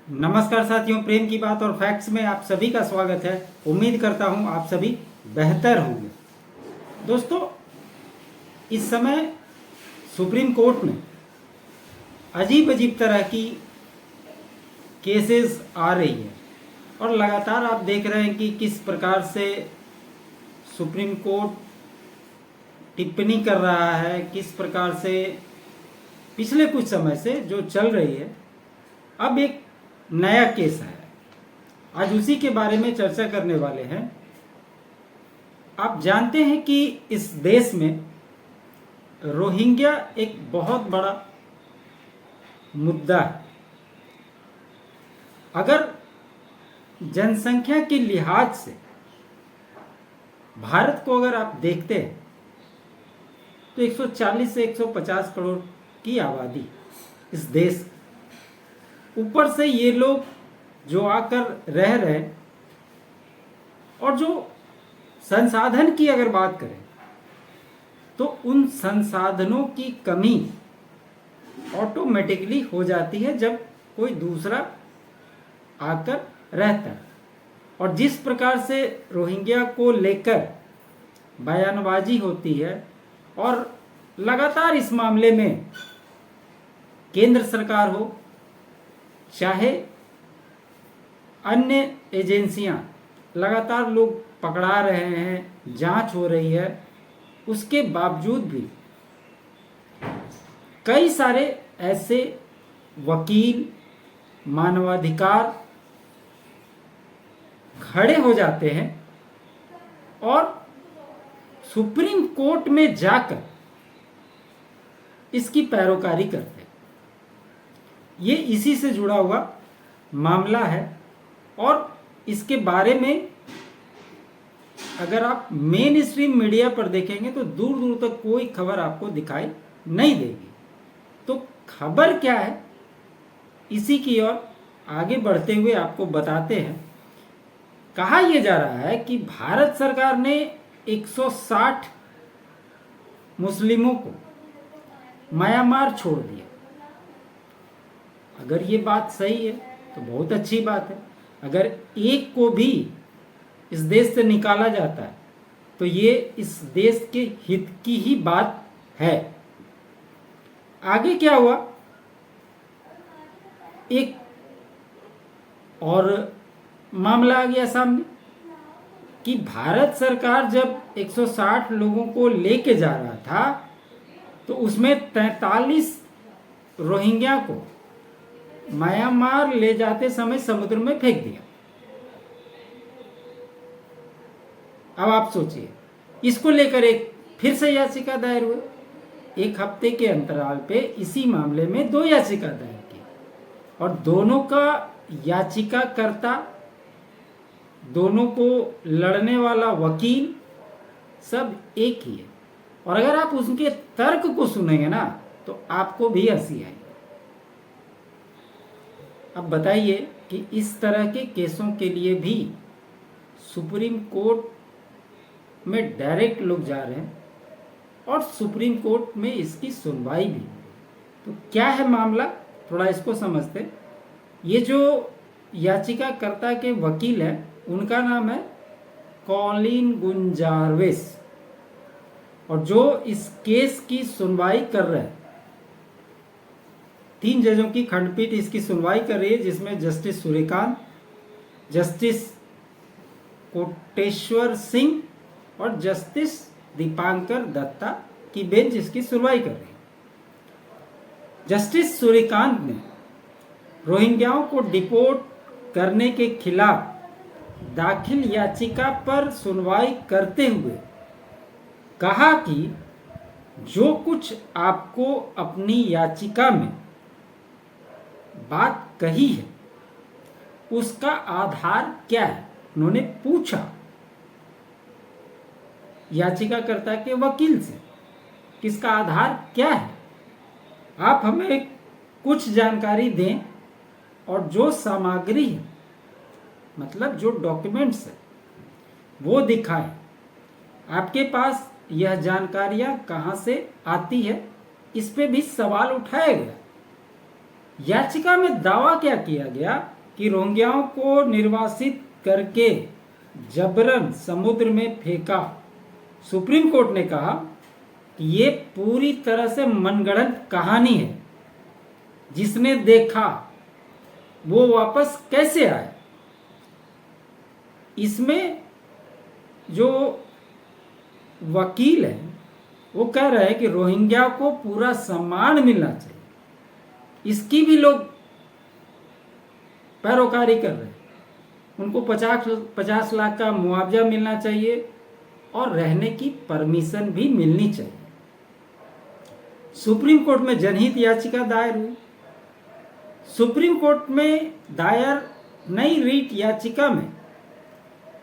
नमस्कार साथियों, प्रेम की बात और फैक्ट्स में आप सभी का स्वागत है। उम्मीद करता हूं आप सभी बेहतर होंगे। दोस्तों, इस समय सुप्रीम कोर्ट में अजीब अजीब तरह की केसेस आ रही है और लगातार आप देख रहे हैं कि किस प्रकार से सुप्रीम कोर्ट टिप्पणी कर रहा है, किस प्रकार से पिछले कुछ समय से जो चल रही है। अब एक नया केस है, आज उसी के बारे में चर्चा करने वाले हैं। आप जानते हैं कि इस देश में रोहिंग्या एक बहुत बड़ा मुद्दा है। अगर जनसंख्या के लिहाज से भारत को अगर आप देखते हैं तो 140 से 150 करोड़ की आबादी इस देश, ऊपर से ये लोग जो आकर रह रहे हैं, और जो संसाधन की अगर बात करें तो उन संसाधनों की कमी ऑटोमेटिकली हो जाती है जब कोई दूसरा आकर रहता है। और जिस प्रकार से रोहिंग्या को लेकर बयानबाजी होती है और लगातार इस मामले में केंद्र सरकार हो चाहे अन्य एजेंसियां लगातार लोग पकड़ा रहे हैं, जांच हो रही है, उसके बावजूद भी कई सारे ऐसे वकील, मानवाधिकार खड़े हो जाते हैं और सुप्रीम कोर्ट में जाकर इसकी पैरोकारी करते हैं। ये इसी से जुड़ा हुआ मामला है और इसके बारे में अगर आप मेन स्ट्रीम मीडिया पर देखेंगे तो दूर दूर तक कोई खबर आपको दिखाई नहीं देगी। तो खबर क्या है, इसी की ओर आगे बढ़ते हुए आपको बताते हैं। कहा यह जा रहा है कि भारत सरकार ने 160 मुस्लिमों को म्यांमार छोड़ दिया। अगर ये बात सही है तो बहुत अच्छी बात है। अगर एक को भी इस देश से निकाला जाता है तो ये इस देश के हित की ही बात है। आगे क्या हुआ, एक और मामला आ गया सामने कि भारत सरकार जब 160 लोगों को लेके जा रहा था तो उसमें 43 रोहिंग्या को म्यांमार ले जाते समय समुद्र में फेंक दिया। अब आप सोचिए, इसको लेकर एक फिर से याचिका दायर हुई। एक हफ्ते के अंतराल पे इसी मामले में 2 याचिका दायर की और दोनों का याचिकाकर्ता, दोनों को लड़ने वाला वकील सब एक ही है। और अगर आप उनके तर्क को सुनेंगे ना तो आपको भी हंसी आएगी। अब बताइए कि इस तरह के केसों के लिए भी सुप्रीम कोर्ट में डायरेक्ट लोग जा रहे हैं और सुप्रीम कोर्ट में इसकी सुनवाई भी। तो क्या है मामला, थोड़ा इसको समझते। ये जो याचिकाकर्ता के वकील हैं उनका नाम है कॉलिन गुंजारवेस, और जो इस केस की सुनवाई कर रहे हैं, 3 जजों की खंडपीठ इसकी सुनवाई कर रही है, जिसमें जस्टिस सूर्यकांत, जस्टिस कोटेश्वर सिंह और जस्टिस दीपांकर दत्ता की बेंच इसकी सुनवाई कर रही है। जस्टिस सूर्यकांत ने रोहिंग्याओं को डिपोर्ट करने के खिलाफ दाखिल याचिका पर सुनवाई करते हुए कहा कि जो कुछ आपको अपनी याचिका में बात कही है उसका आधार क्या है। उन्होंने पूछा याचिकाकर्ता के वकील से कि इसका आधार क्या है, आप हमें कुछ जानकारी दें और जो सामग्री है, मतलब जो डॉक्यूमेंट्स है वो दिखाएं। आपके पास यह जानकारियां कहां से आती है, इस पे भी सवाल उठाया गया। याचिका में दावा क्या किया गया कि रोहिंग्याओं को निर्वासित करके जबरन समुद्र में फेंका। सुप्रीम कोर्ट ने कहा कि ये पूरी तरह से मनगढ़ंत कहानी है। जिसने देखा वो वापस कैसे आए। इसमें जो वकील है वो कह रहे हैं कि रोहिंग्या को पूरा सम्मान मिलना चाहिए। इसकी भी लोग पैरोकारी कर रहे हैं। उनको 50 लाख का मुआवजा मिलना चाहिए और रहने की परमिशन भी मिलनी चाहिए। सुप्रीम कोर्ट में जनहित याचिका दायर हुई। सुप्रीम कोर्ट में दायर नई रीट याचिका में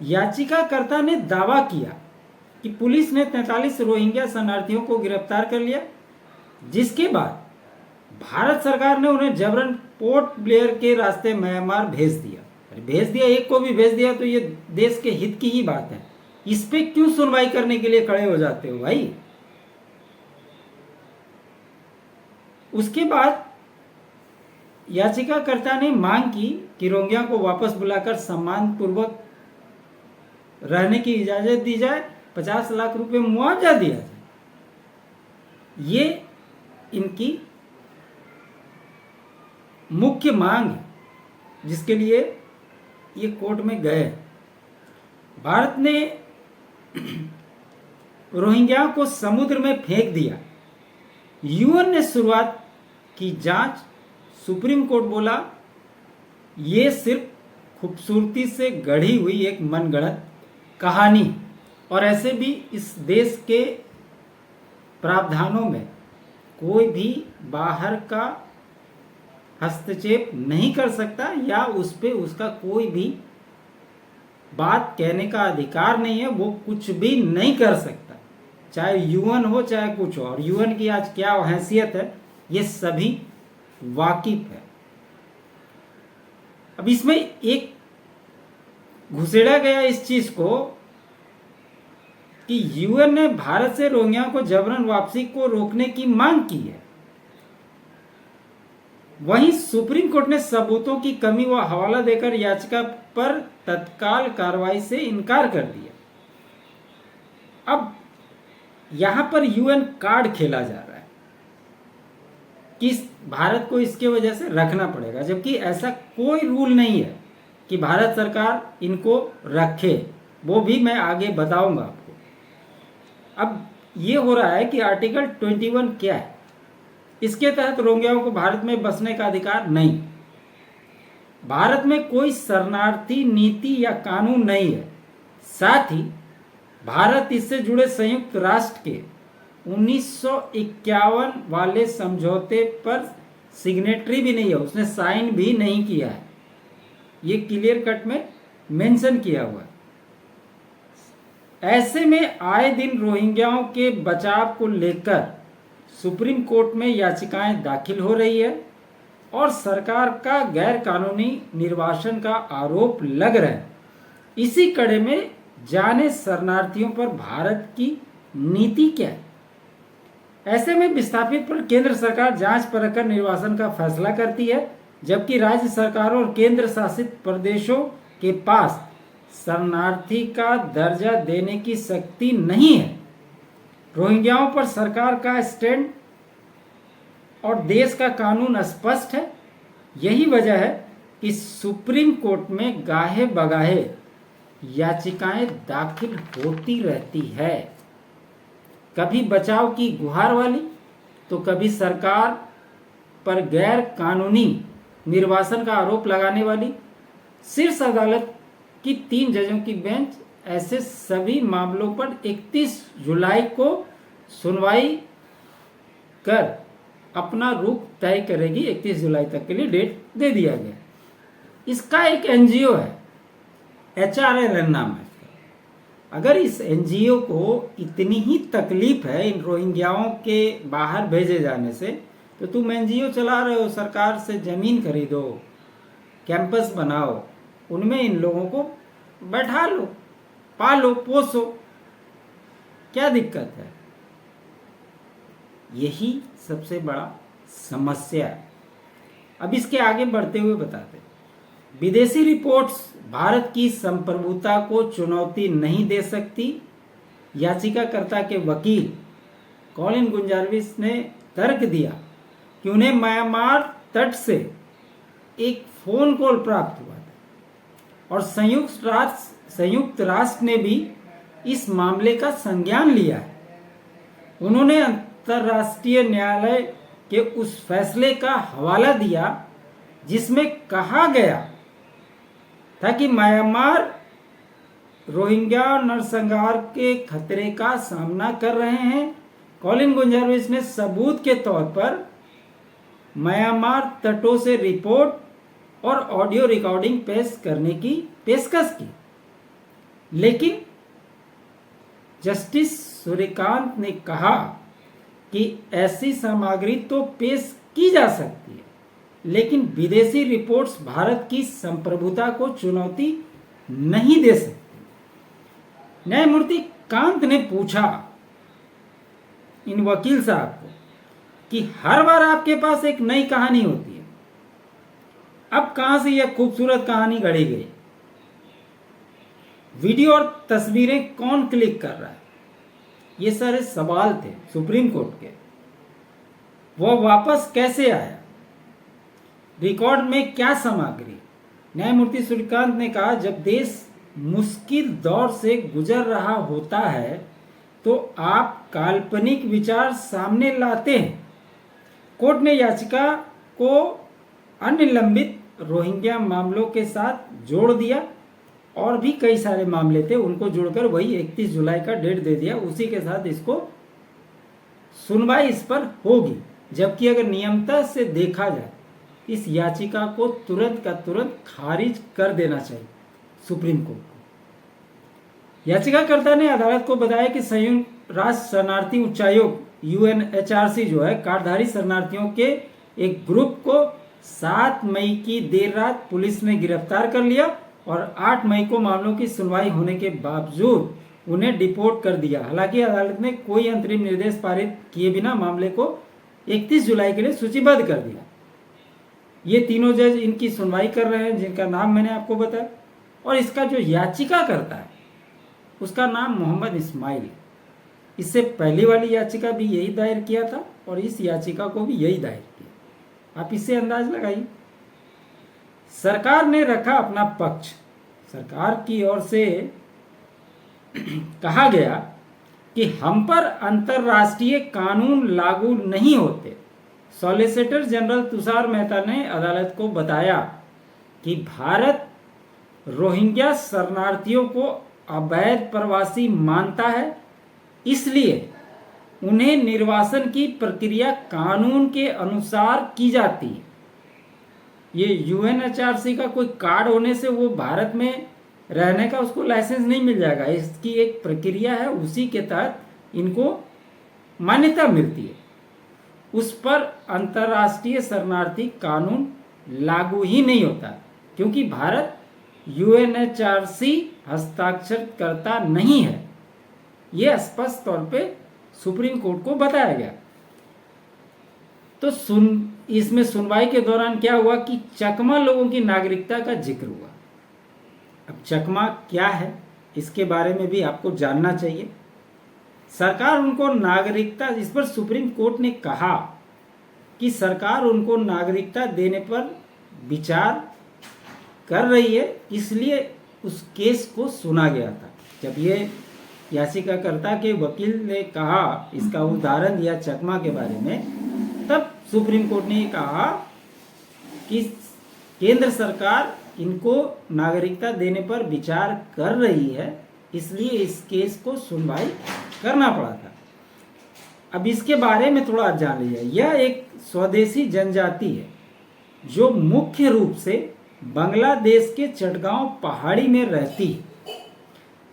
याचिकाकर्ता ने दावा किया कि पुलिस ने 43 रोहिंग्या शरणार्थियों को गिरफ्तार कर लिया, जिसके बाद भारत सरकार ने उन्हें जबरन पोर्ट ब्लेयर के रास्ते म्यांमार भेज दिया। भेज दिया, एक को भी भेज दिया तो ये देश के हित की ही बात है। इस पे क्यों सुनवाई करने के लिए खड़े हो जाते हो भाई। उसके बाद याचिकाकर्ता ने मांग की कि रोहिंग्या को वापस बुलाकर सम्मानपूर्वक रहने की इजाजत दी जाए, 50 लाख रुपए मुआवजा दिया जाए। ये इनकी मुख्य मांग है जिसके लिए ये कोर्ट में गए। भारत ने रोहिंग्या को समुद्र में फेंक दिया। यूएन ने शुरुआत की जांच। सुप्रीम कोर्ट बोला ये सिर्फ खूबसूरती से गढ़ी हुई एक मनगढ़ंत कहानी, और ऐसे भी इस देश के प्रावधानों में कोई भी बाहर का हस्तक्षेप नहीं कर सकता या उस पे उसका कोई भी बात कहने का अधिकार नहीं है। वो कुछ भी नहीं कर सकता, चाहे यूएन हो चाहे कुछ और। यूएन की आज क्या हैसियत है ये सभी वाकिफ है। अब इसमें एक घुसेड़ा गया इस चीज को कि यूएन ने भारत से रोहिंग्या को जबरन वापसी को रोकने की मांग की है। वहीं सुप्रीम कोर्ट ने सबूतों की कमी व हवाला देकर याचिका पर तत्काल कार्रवाई से इनकार कर दिया। अब यहां पर यूएन कार्ड खेला जा रहा है कि भारत को इसके वजह से रखना पड़ेगा, जबकि ऐसा कोई रूल नहीं है कि भारत सरकार इनको रखे। वो भी मैं आगे बताऊंगा आपको। अब ये हो रहा है कि आर्टिकल 21 क्या है। इसके तहत रोहिंग्याओं को भारत में बसने का अधिकार नहीं। भारत में कोई शरणार्थी नीति या कानून नहीं है। साथ ही भारत इससे जुड़े संयुक्त राष्ट्र के 1951 वाले समझौते पर सिग्नेटरी भी नहीं है, उसने साइन भी नहीं किया है। ये क्लियर कट में मेंशन किया हुआ है। ऐसे में आए दिन रोहिंग्याओं के बचाव को लेकर सुप्रीम कोर्ट में याचिकाएं दाखिल हो रही है और सरकार का गैर कानूनी निर्वासन का आरोप लग रहा है। इसी कड़े में जाने शरणार्थियों पर भारत की नीति क्या है। ऐसे में विस्थापित पर केंद्र सरकार जांच परख कर निर्वासन का फैसला करती है, जबकि राज्य सरकारों और केंद्र शासित प्रदेशों के पास शरणार्थी का दर्जा देने की शक्ति नहीं है। रोहिंग्याओं पर सरकार का स्टैंड और देश का कानून स्पष्ट है। यही वजह है कि सुप्रीम कोर्ट में गाहे बगाहे याचिकाएं दाखिल होती रहती है, कभी बचाव की गुहार वाली तो कभी सरकार पर गैर कानूनी निर्वासन का आरोप लगाने वाली। शीर्ष अदालत की 3 जजों की बेंच ऐसे सभी मामलों पर 31 जुलाई को सुनवाई कर अपना रुख तय करेगी। 31 जुलाई तक के लिए डेट दे दिया गया। इसका एक एनजीओ है, HRLN नाम है। अगर इस एनजीओ को इतनी ही तकलीफ है इन रोहिंग्याओं के बाहर भेजे जाने से, तो तुम एनजीओ चला रहे हो, सरकार से जमीन खरीदो, कैंपस बनाओ, उनमें इन लोगों को बैठा लो, पालो, पोसो, क्या दिक्कत है। यही सबसे बड़ा समस्या है। अब इसके आगे बढ़ते हुए बताते, विदेशी रिपोर्ट्स भारत की संप्रभुता को चुनौती नहीं दे सकती। याचिकाकर्ता के वकील कॉलिन गुंजारविस ने तर्क दिया कि उन्हें म्यांमार तट से एक फोन कॉल प्राप्त हुआ था और संयुक्त राष्ट्र ने भी इस मामले का संज्ञान लिया है। उन्होंने अंतर्राष्ट्रीय न्यायालय के उस फैसले का हवाला दिया जिसमें कहा गया था कि म्यांमार रोहिंग्या नरसंहार के खतरे का सामना कर रहे हैं। कॉलिन गुंजारविस ने सबूत के तौर पर म्यांमार तटों से रिपोर्ट और ऑडियो रिकॉर्डिंग पेश करने की पेशकश की, लेकिन जस्टिस सूर्यकांत ने कहा कि ऐसी सामग्री तो पेश की जा सकती है, लेकिन विदेशी रिपोर्ट्स भारत की संप्रभुता को चुनौती नहीं दे सकती। न्यायमूर्ति कांत ने पूछा इन वकील साहब को कि हर बार आपके पास एक नई कहानी होती है, अब कहां से यह खूबसूरत कहानी गढ़ी गई? वीडियो और तस्वीरें कौन क्लिक कर रहा है? ये सारे सवाल थे सुप्रीम कोर्ट के। वह वापस कैसे आया? रिकॉर्ड में क्या सामग्री? न्यायमूर्ति सूर्यकांत ने कहा, जब देश मुश्किल दौर से गुजर रहा होता है तो आप काल्पनिक विचार सामने लाते हैं। कोर्ट ने याचिका को अन्य लंबित रोहिंग्या मामलों के साथ जोड़ दिया और भी कई सारे मामले थे, उनको जोड़कर वही 31 जुलाई का डेट दे दिया। उसी के साथ इसको सुनवाई इस पर होगी। जबकि अगर नियमता से देखा जाए, इस याचिका को तुरंत का तुरंत खारिज कर देना चाहिए सुप्रीम कोर्ट को। याचिकाकर्ता ने अदालत को बताया कि संयुक्त राष्ट्र शरणार्थी उच्चायोग UNHRC जो है, कार्डधारी शरणार्थियों के एक ग्रुप को 7 मई की देर रात पुलिस ने गिरफ्तार कर लिया और 8 मई को मामलों की सुनवाई होने के बावजूद उन्हें डिपोर्ट कर दिया। हालांकि अदालत ने कोई अंतरिम निर्देश पारित किए बिना मामले को 31 जुलाई के लिए सूचीबद्ध कर दिया। ये तीनों जज इनकी सुनवाई कर रहे हैं, जिनका नाम मैंने आपको बताया। और इसका जो याचिका करता है उसका नाम मोहम्मद इस्माइल। इससे पहली वाली याचिका भी यही दायर किया था और इस याचिका को भी यही दायर किया। आप इससे अंदाज लगाइए। सरकार ने रखा अपना पक्ष। सरकार की ओर से कहा गया कि हम पर अंतर्राष्ट्रीय कानून लागू नहीं होते। सॉलिसिटर जनरल तुषार मेहता ने अदालत को बताया कि भारत रोहिंग्या शरणार्थियों को अवैध प्रवासी मानता है, इसलिए उन्हें निर्वासन की प्रक्रिया कानून के अनुसार की जाती है। ये UNHRC का कोई कार्ड होने से वो भारत में रहने का उसको लाइसेंस नहीं मिल जाएगा। इसकी एक प्रक्रिया है, उसी के तहत इनको मान्यता मिलती है। उस पर अंतर्राष्ट्रीय शरणार्थी कानून लागू ही नहीं होता, क्योंकि भारत UNHRC हस्ताक्षर करता नहीं है। यह स्पष्ट तौर पे सुप्रीम कोर्ट को बताया गया। तो इसमें सुनवाई के दौरान क्या हुआ कि चकमा लोगों की नागरिकता का जिक्र हुआ। अब चकमा क्या है, इसके बारे में भी आपको जानना चाहिए। सरकार उनको नागरिकता, इस पर सुप्रीम कोर्ट ने कहा कि सरकार उनको नागरिकता देने पर विचार कर रही है, इसलिए उस केस को सुना गया था। जब ये याचिकाकर्ता के वकील ने कहा, इसका उदाहरण दिया चकमा के बारे में, तब सुप्रीम कोर्ट ने कहा कि केंद्र सरकार इनको नागरिकता देने पर विचार कर रही है, इसलिए इस केस को सुनवाई करना पड़ा था। अब इसके बारे में थोड़ा जान लीजिए। यह एक स्वदेशी जनजाति है जो मुख्य रूप से बांग्लादेश के चटगांव पहाड़ी में रहती है।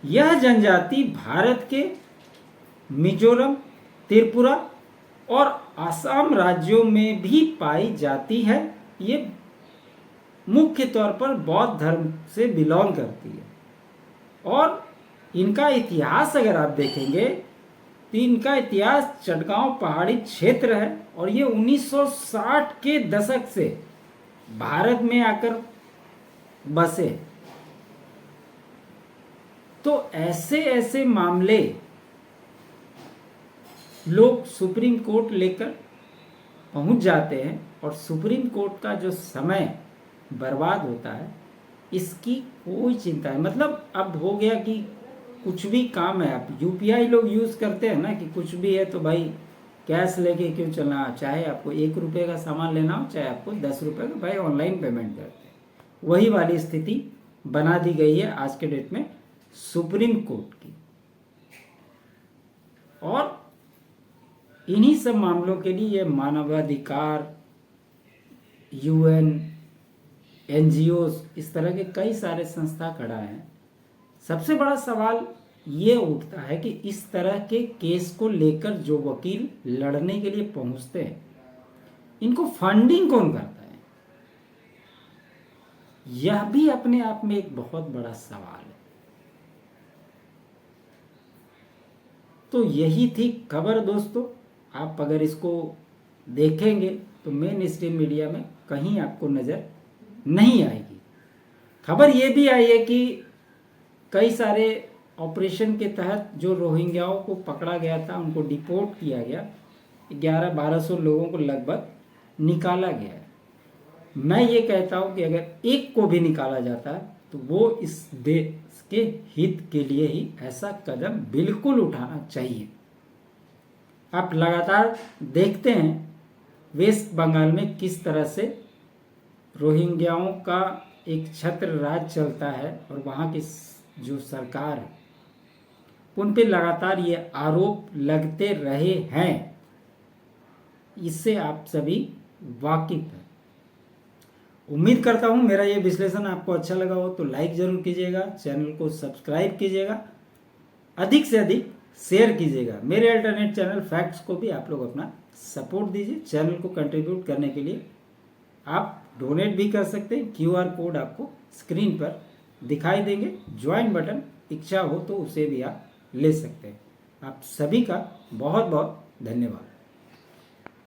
यह जनजाति भारत के मिजोरम, त्रिपुरा और असम राज्यों में भी पाई जाती है। ये मुख्य तौर पर बौद्ध धर्म से बिलोंग करती है और इनका इतिहास अगर आप देखेंगे तो इनका इतिहास चटगांव पहाड़ी क्षेत्र है और ये 1960 के दशक से भारत में आकर बसे। तो ऐसे ऐसे मामले लोग सुप्रीम कोर्ट लेकर पहुंच जाते हैं और सुप्रीम कोर्ट का जो समय बर्बाद होता है, इसकी कोई चिंता है। मतलब अब हो गया कि कुछ भी काम है, आप यूपीआई लोग यूज़ करते हैं ना, कि कुछ भी है तो भाई कैश लेके क्यों चलना, चाहे आपको 1 रुपये का सामान लेना हो, चाहे आपको 10 रुपये का, भाई ऑनलाइन पेमेंट करते हैं। वही वाली स्थिति बना दी गई है आज के डेट में सुप्रीम कोर्ट की। और इन्हीं सब मामलों के लिए ये मानवाधिकार, यूएन, एनजीओ, इस तरह के कई सारे संस्था खड़ा हैं। सबसे बड़ा सवाल ये उठता है कि इस तरह के केस को लेकर जो वकील लड़ने के लिए पहुंचते हैं, इनको फंडिंग कौन करता है? यह भी अपने आप में एक बहुत बड़ा सवाल है। तो यही थी खबर दोस्तों। आप अगर इसको देखेंगे तो मेन स्ट्रीम मीडिया में कहीं आपको नज़र नहीं आएगी। खबर ये भी आई है कि कई सारे ऑपरेशन के तहत जो रोहिंग्याओं को पकड़ा गया था, उनको डिपोर्ट किया गया, 1100-1200 लोगों को लगभग निकाला गया है। मैं ये कहता हूँ कि अगर एक को भी निकाला जाता है तो वो इस देश के हित के लिए ही ऐसा कदम बिल्कुल उठाना चाहिए। आप लगातार देखते हैं वेस्ट बंगाल में किस तरह से रोहिंग्याओं का एक छत्र राज चलता है और वहाँ की जो सरकार है उन पे लगातार ये आरोप लगते रहे हैं। इससे आप सभी वाकिफ हैं। उम्मीद करता हूँ मेरा ये विश्लेषण आपको अच्छा लगा हो तो लाइक ज़रूर कीजिएगा, चैनल को सब्सक्राइब कीजिएगा, अधिक से अधिक शेयर कीजिएगा। मेरे अल्टरनेट चैनल फैक्ट्स को भी आप लोग अपना सपोर्ट दीजिए। चैनल को कंट्रीब्यूट करने के लिए आप डोनेट भी कर सकते हैं। QR कोड आपको स्क्रीन पर दिखाई देंगे। ज्वाइन बटन इच्छा हो तो उसे भी आप ले सकते हैं। आप सभी का बहुत बहुत धन्यवाद।